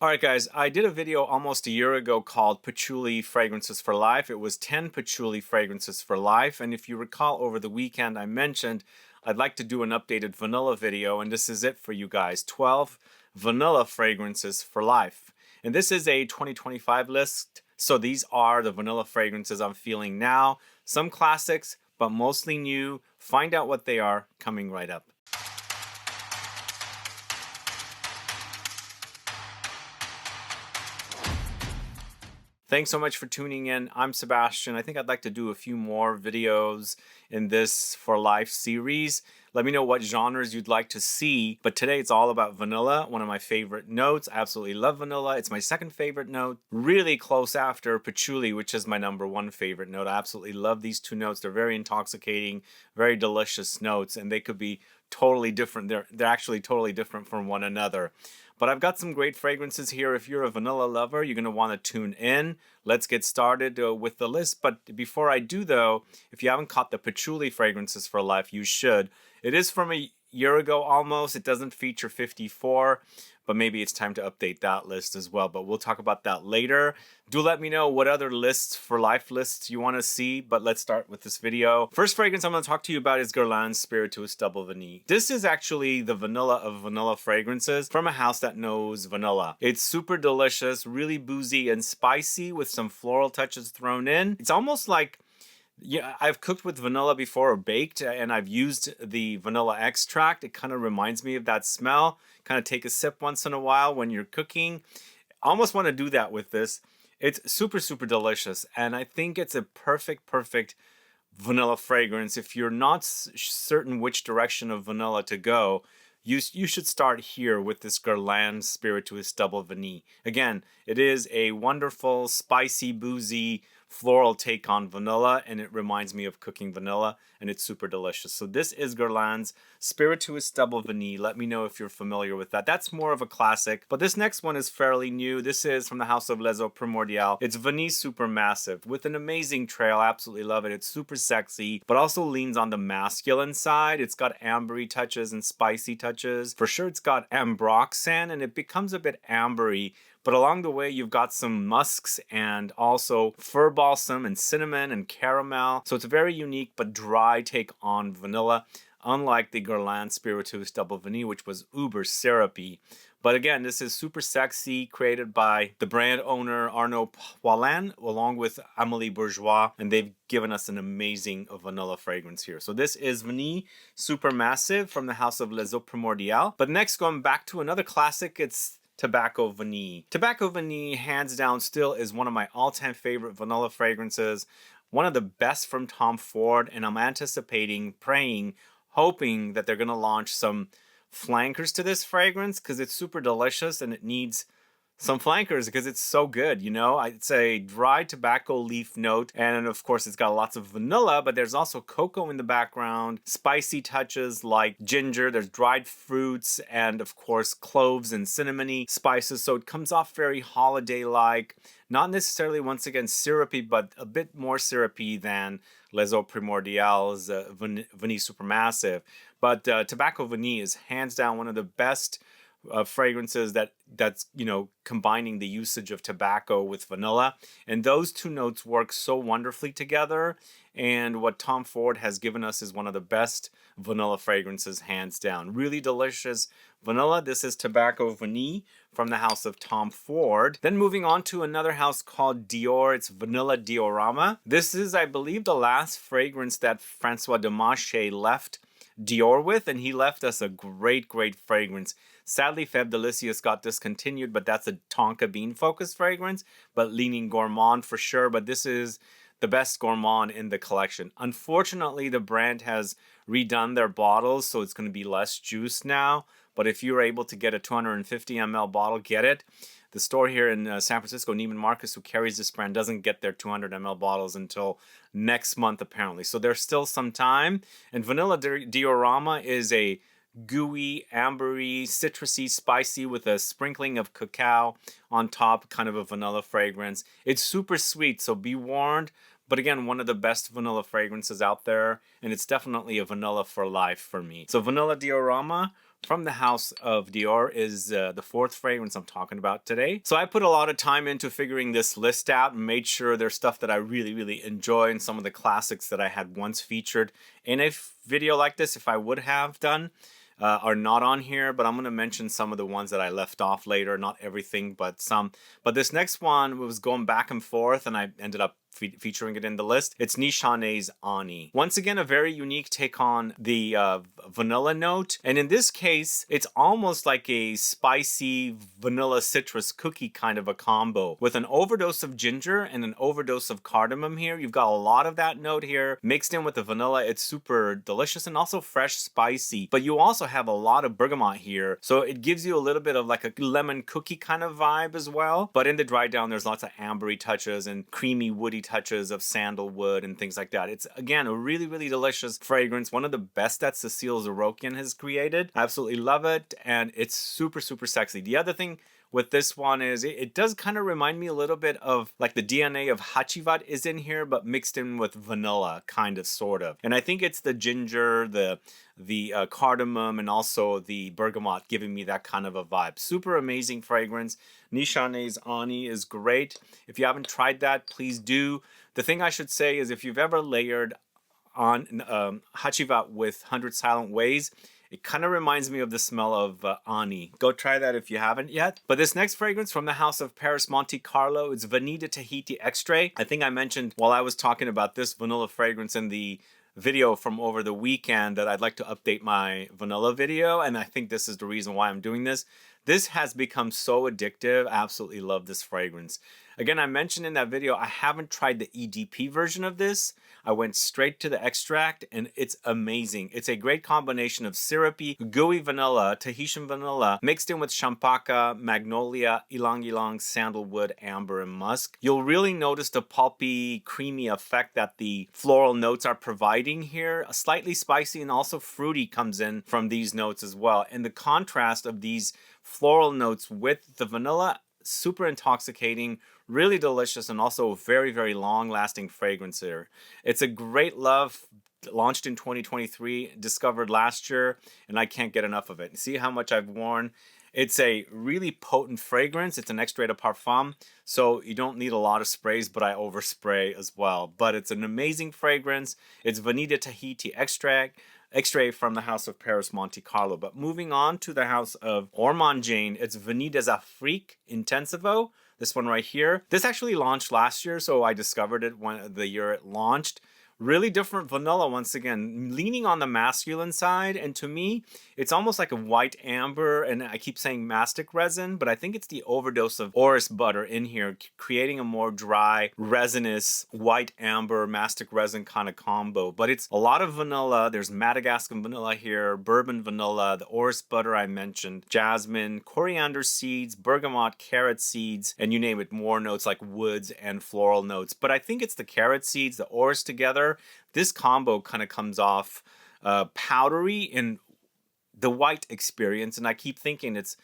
Alright guys, I did a video almost a year ago called Patchouli Fragrances for Life. It was 10 Patchouli Fragrances for Life, and if you recall over the weekend I mentioned I'd like to do an updated vanilla video, and this is it for you guys. 12 vanilla fragrances for life. And this is a 2025 list, so these are the vanilla fragrances I'm feeling now. Some classics, but mostly new. Find out what they are coming right up. Thanks so much for tuning in. I'm Sebastian. I think I'd like to do a few more videos in this For Life series. Let me know what genres you'd like to see. But today it's all about vanilla, one of my favorite notes. I absolutely love vanilla. It's my second favorite note, really close after patchouli, which is my #1 favorite note. I absolutely love these two notes. They're very intoxicating, very delicious notes, and they could be totally different. They're actually totally different from one another. But I've got some great fragrances here. If you're a vanilla lover, you're going to want to tune in. Let's get started with the list. But before I do, though, if you haven't caught the Patchouli Fragrances for Life, you should. It is from a year ago almost. It doesn't feature 54, but maybe it's time to update that list as well. But we'll talk about that later. Do let me know what other lists for life lists you want to see, but let's start with this video. First fragrance I'm going to talk to you about is GUERLAIN's Spiritueuse Double Vanille. This is actually the vanilla of vanilla fragrances from a house that knows vanilla. It's super delicious, really boozy and spicy with some floral touches thrown in. It's almost like, yeah, I've cooked with vanilla before or baked, and I've used the vanilla extract. It kind of reminds me of that smell. Kind of take a sip once in a while when you're cooking. I almost want to do that with this. It's super, super delicious, and I think it's a perfect vanilla fragrance. If you're not certain which direction of vanilla to go, you should start here with this GUERLAIN Spiritueuse Double Vanille. Again, it is a wonderful, spicy, boozy, floral take on vanilla, and it reminds me of cooking vanilla, and it's super delicious. So this is GUERLAIN's Spiritueuse Double Vanille. Let me know if you're familiar with that. That's more of a classic, but this next one is fairly new. This is from the house of Les Eaux Primordiales. It's Vanille Supermassive with an amazing trail. I absolutely love it. It's super sexy, but also leans on the masculine side. It's got ambery touches and spicy touches. For sure, it's got Ambroxan, and it becomes a bit ambery. But along the way, you've got some musks and also fir balsam and cinnamon and caramel. So it's a very unique but dry take on vanilla, unlike the GUERLAIN Spiritueuse Double Vanille, which was uber syrupy. But again, this is super sexy, created by the brand owner Arnaud Poilin, along with Amélie Bourgeois, and they've given us an amazing vanilla fragrance here. So this is Vanille Supermassive from the house of Les Eaux Primordiales. But next, going back to another classic, it's Tobacco Vanille. Tobacco Vanille, hands down, still is one of my all-time favorite vanilla fragrances. One of the best from Tom Ford, and I'm anticipating, praying, hoping that they're going to launch some flankers to this fragrance because it's super delicious and it needs some flankers because it's so good, you know. It's a dry tobacco leaf note, and of course it's got lots of vanilla, but there's also cocoa in the background, spicy touches like ginger, there's dried fruits, and of course cloves and cinnamony spices, so it comes off very holiday-like. Not necessarily, once again, syrupy, but a bit more syrupy than Les Eaux Primordiales Vanille Supermassive. But Tobacco Vanille is hands down one of the best fragrances that's, you know, combining the usage of tobacco with vanilla, and those two notes work so wonderfully together. And what Tom Ford has given us is one of the best vanilla fragrances, hands down. Really delicious vanilla. This is Tobacco Vanille from the house of Tom Ford. Then moving on to another house called DIOR. It's Vanilla DIORAMA. This is, I believe, the last fragrance that Francois Demachet left DIOR with, and he left us a great fragrance. Sadly, Fève Delicious got discontinued, but that's a tonka bean focused fragrance, but leaning gourmand for sure. But this is the best gourmand in the collection. Unfortunately, the brand has redone their bottles, so it's going to be less juice now. But if you're able to get a 250 ml bottle, get it. The store here in San Francisco, Neiman Marcus, who carries this brand, doesn't get their 200 ml bottles until next month, apparently. So there's still some time. And Vanilla DIORAMA is a gooey, ambery, citrusy, spicy with a sprinkling of cacao on top, kind of a vanilla fragrance. It's super sweet, so be warned. But again, one of the best vanilla fragrances out there, and it's definitely a vanilla for life for me. So Vanilla DIORAMA from the house of Dior is the fourth fragrance I'm talking about today. So I put a lot of time into figuring this list out and made sure there's stuff that I really enjoy and some of the classics that I had once featured in a video like this if I would have done. Are not on here, but I'm going to mention some of the ones that I left off later. Not everything, but some. But this next one was going back and forth, and I ended up featuring it in the list. It's NISHANE's Ani. Once again, a very unique take on the vanilla note. And in this case, it's almost like a spicy vanilla citrus cookie kind of a combo with an overdose of ginger and an overdose of cardamom here. You've got a lot of that note here mixed in with the vanilla. It's super delicious and also fresh spicy. But you also have a lot of bergamot here. So it gives you a little bit of like a lemon cookie kind of vibe as well. But in the dry down, there's lots of ambery touches and creamy woody touches of sandalwood and things like that. It's again a really delicious fragrance, one of the best that Cecile Zarokian has created. I absolutely love it, and it's super sexy. The other thing with this one is it does kind of remind me a little bit of like the DNA of Hachivat is in here, but mixed in with vanilla, kind of, sort of. And I think it's the ginger, the cardamom, and also the bergamot giving me that kind of a vibe. Super amazing fragrance. NISHANE's Ani is great. If you haven't tried that, please do. The thing I should say is if you've ever layered on Hachivat with 100 Silent Ways, it kind of reminds me of the smell of Ani. Go try that if you haven't yet. But this next fragrance from the house of PERRIS Monte Carlo, it's Vanille de Tahiti EXTRAIT. I think I mentioned while I was talking about this vanilla fragrance in the video from over the weekend that I'd like to update my vanilla video, and I think this is the reason why I'm doing this. This has become so addictive. I absolutely love this fragrance. Again, I mentioned in that video, I haven't tried the EDP version of this. I went straight to the extract, and it's amazing. It's a great combination of syrupy, gooey vanilla, Tahitian vanilla, mixed in with champaca, magnolia, ylang-ylang, sandalwood, amber, and musk. You'll really notice the pulpy, creamy effect that the floral notes are providing here. A slightly spicy and also fruity comes in from these notes as well. And the contrast of these floral notes with the vanilla, super intoxicating, really delicious, and also a very long-lasting fragrance here. It's a great love, launched in 2023, discovered last year, and I can't get enough of it. See how much I've worn? It's a really potent fragrance. It's an extrait de parfum, so you don't need a lot of sprays, but I overspray as well. But it's an amazing fragrance. It's Vanille de Tahiti Extrait from the house of PERRIS Monte Carlo. But moving on to the house of Ormond Jane, it's Vanille des Afriques Intensivo. This one right here. This actually launched last year, so I discovered it when the year it launched. Really different vanilla once again, leaning on the masculine side, and to me it's almost like a white amber, and I keep saying mastic resin, but I think it's the overdose of orris butter in here, creating a more dry, resinous, white amber, mastic resin kind of combo. But it's a lot of vanilla. There's Madagascar vanilla here, bourbon vanilla, the orris butter I mentioned, jasmine, coriander seeds, bergamot, carrot seeds, and you name it, more notes like woods and floral notes. But I think it's the carrot seeds, the orris together. This combo kind of comes off powdery in the white experience, and I keep thinking it's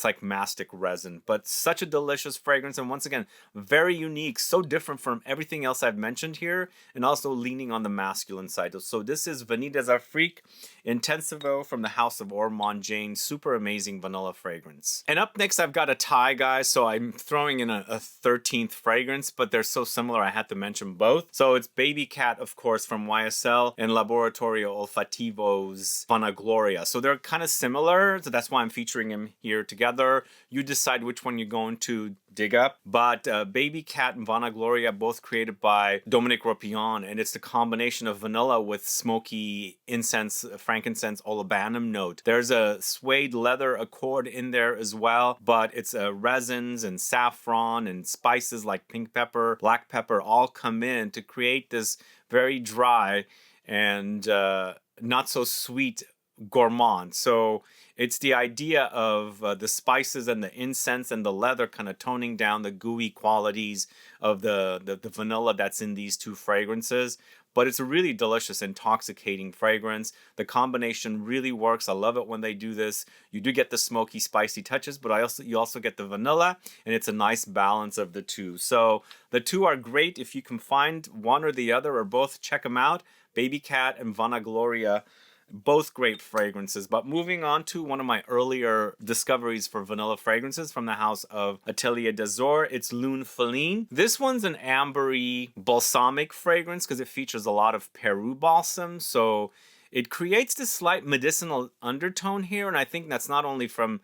like mastic resin, but such a delicious fragrance, and once again very unique, so different from everything else I've mentioned here, and also leaning on the masculine side. So this is Vanille des Afriques Intensivo from the house of Ormond Jane. Super amazing vanilla fragrance. And up next I've got a tie, guys, so I'm throwing in a 13th fragrance, but they're so similar I had to mention both. So it's Baby Cat, of course, from YSL, and Laboratorio Olfativo's Vanagloria. So they're kind of similar, so that's why I'm featuring them here together. You decide which one you're going to dig up. But Baby Cat and Vanagloria, both created by Dominique Ropillon, and it's the combination of vanilla with smoky incense, frankincense, olibanum note. There's a suede leather accord in there as well, but it's resins and saffron and spices like pink pepper, black pepper all come in to create this very dry and not so sweet gourmand. So it's the idea of the spices and the incense and the leather kind of toning down the gooey qualities of the vanilla that's in these two fragrances. But it's a really delicious, intoxicating fragrance. The combination really works. I love it when they do this. You do get the smoky, spicy touches, but you also get the vanilla, and it's a nice balance of the two. So the two are great. If you can find one or the other or both, check them out. Baby Cat and Vanagloria Both great fragrances. But moving on to one of my earlier discoveries for vanilla fragrances from the house of Atelier d'Azur, it's Lune Feline. This one's an ambery balsamic fragrance because it features a lot of Peru balsam. So it creates this slight medicinal undertone here. And I think that's not only from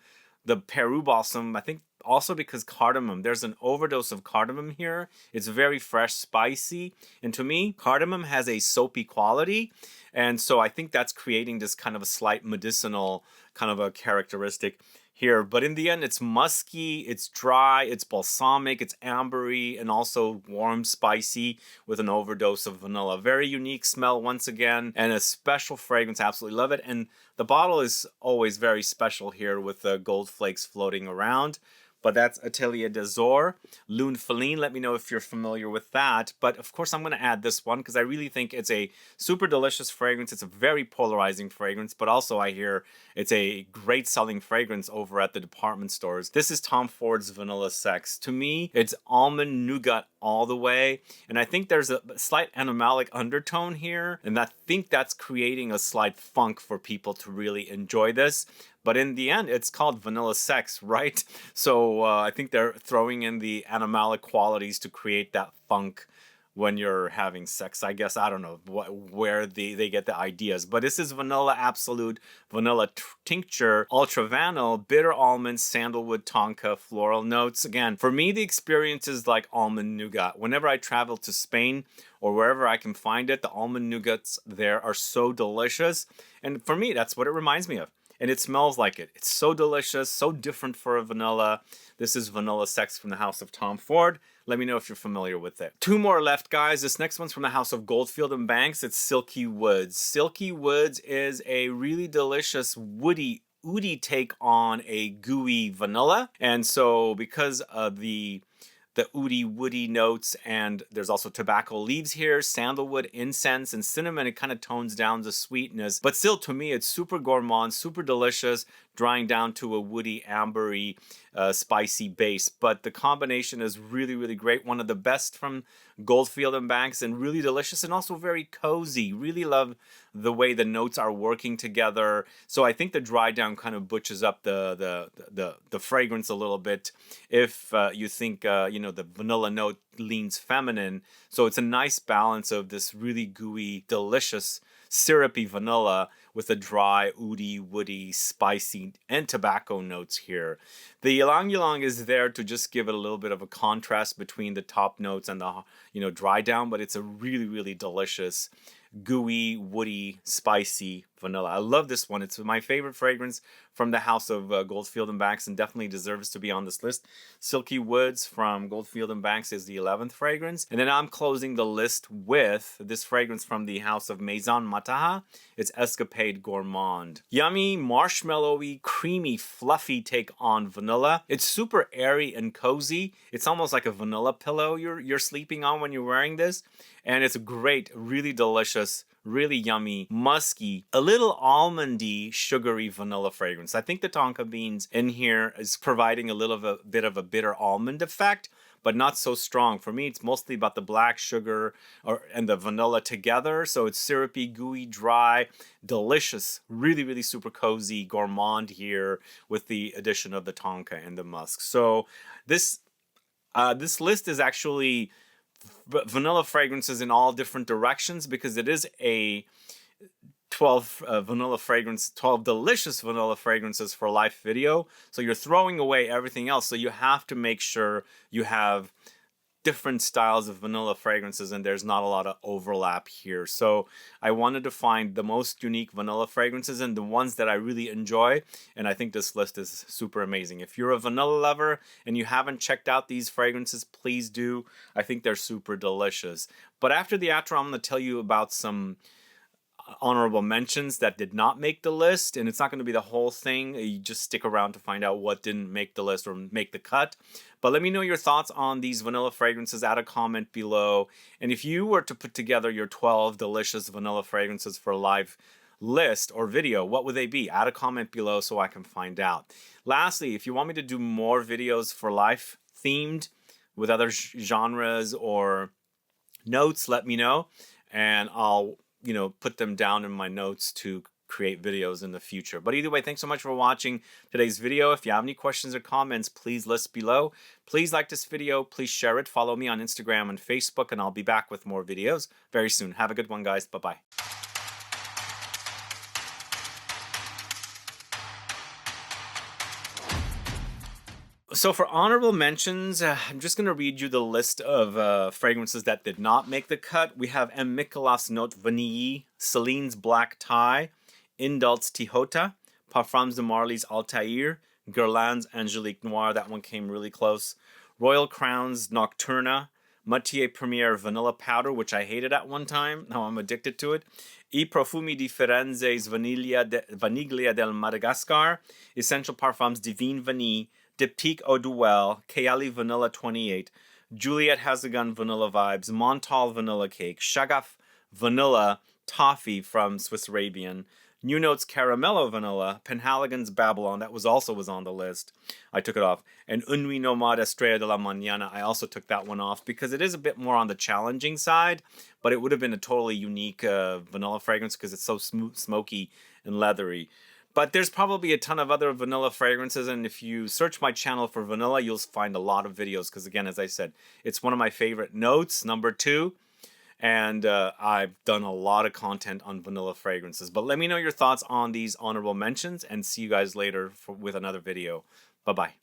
the Peru balsam, I think also because cardamom. There's an overdose of cardamom here. It's very fresh, spicy. And to me, cardamom has a soapy quality. And so I think that's creating this kind of a slight medicinal kind of a characteristic here. But in the end, it's musky, it's dry, it's balsamic, it's ambery, and also warm, spicy with an overdose of vanilla. Very unique smell once again, and a special fragrance. Absolutely love it. And the bottle is always very special here with the gold flakes floating around. But that's Atelier d'Azur, Lune Feline. Let me know if you're familiar with that. But of course, I'm going to add this one because I really think it's a super delicious fragrance. It's a very polarizing fragrance, but also I hear it's a great selling fragrance over at the department stores. This is Tom Ford's Vanilla Sex. To me, it's almond nougat all the way. And I think there's a slight animalic undertone here. And I think that's creating a slight funk for people to really enjoy this. But in the end, it's called Vanilla Sex, right? So I think they're throwing in the animalic qualities to create that funk when you're having sex. I guess, I don't know where they get the ideas. But this is Vanilla Absolute, Vanilla Tincture, Ultra Vanille, Bitter Almond, Sandalwood, Tonka, Floral Notes. Again, for me, the experience is like almond nougat. Whenever I travel to Spain or wherever I can find it, the almond nougats there are so delicious. And for me, that's what it reminds me of. And it smells like it. It's so delicious, so different for a vanilla. This is Vanilla Sex from the house of Tom Ford. Let me know if you're familiar with it. Two more left, guys. This next one's from the house of Goldfield and Banks. It's Silky Woods. Silky Woods is a really delicious woody take on a gooey vanilla. And so because of the woody notes, and there's also tobacco leaves here, sandalwood, incense, and cinnamon. It kind of tones down the sweetness, but still to me it's super gourmand, super delicious, drying down to a woody, ambery, spicy base. But the combination is really, really great. One of the best from Goldfield and Banks, and really delicious and also very cozy. Really love the way the notes are working together. So I think the dry down kind of butches up the fragrance a little bit. If you think the vanilla note leans feminine, so it's a nice balance of this really gooey, delicious, syrupy vanilla with a dry, woody, spicy, and tobacco notes here. The Ylang-Ylang is there to just give it a little bit of a contrast between the top notes and the dry down, but it's a really, really delicious, gooey, woody, spicy vanilla. I love this one. It's my favorite fragrance from the house of Goldfield and Banks, and definitely deserves to be on this list. Silky Woods from Goldfield and Banks is the 11th fragrance. And then I'm closing the list with this fragrance from the house of Maison Mataha. It's Escapade Gourmand. Yummy, marshmallowy, creamy, fluffy take on vanilla. It's super airy and cozy. It's almost like a vanilla pillow you're sleeping on when you're wearing this. And it's a great, really delicious, really yummy, musky, a little almondy, sugary vanilla fragrance. I think the tonka beans in here is providing a little bit of a bitter almond effect, but not so strong. For me, it's mostly about the black sugar and the vanilla together. So it's syrupy, gooey, dry, delicious, really, really super cozy, gourmand here with the addition of the tonka and the musk. So this list is actually vanilla fragrances in all different directions, because it is a 12 delicious vanilla fragrances for life video. So you're throwing away everything else. So you have to make sure you have different styles of vanilla fragrances, and there's not a lot of overlap here. So I wanted to find the most unique vanilla fragrances and the ones that I really enjoy, and I think this list is super amazing. If you're a vanilla lover and you haven't checked out these fragrances, please do. I think they're super delicious. But after the outro, I'm going to tell you about some honorable mentions that did not make the list, and it's not going to be the whole thing. You just stick around to find out what didn't make the list or make the cut. But let me know your thoughts on these vanilla fragrances. Add a comment below. And if you were to put together your 12 delicious vanilla fragrances for a live list or video, what would they be? Add a comment below so I can find out. Lastly, if you want me to do more videos for life themed with other genres or notes, let me know, and I'll put them down in my notes to create videos in the future. But either way, thanks so much for watching today's video. If you have any questions or comments, please list below. Please like this video. Please share it. Follow me on Instagram and Facebook, and I'll be back with more videos very soon. Have a good one, guys. Bye-bye. So for honorable mentions, I'm just going to read you the list of fragrances that did not make the cut. We have M. Michelas Note Vanille, Celine's Black Tie, Indult's Tihota, Parfums de Marly's Altair, Guerlain's Angelique Noir, that one came really close, Royal Crown's Nocturna, Matier Premier Vanilla Powder, which I hated at one time, now I'm addicted to it, I Profumi di Firenze's Vaniglia del Madagascar, Essential Parfums Divine Vanille, Diptyque Eau Duelle, Kayali Vanilla 28, Juliet Has a Gun Vanilla Vibes, Montal Vanilla Cake, Shagaf Vanilla Toffee from Swiss Arabian, New Notes Caramello Vanilla, Penhaligon's Babylon, that was on the list. I took it off. And Un Nuit Nomade Estrella de la Mañana, I also took that one off because it is a bit more on the challenging side, but it would have been a totally unique vanilla fragrance because it's so smoky and leathery. But there's probably a ton of other vanilla fragrances, and if you search my channel for vanilla, you'll find a lot of videos because, again, as I said, it's one of my favorite notes, number 2. And I've done a lot of content on vanilla fragrances. But let me know your thoughts on these honorable mentions, and see you guys later with another video. Bye-bye.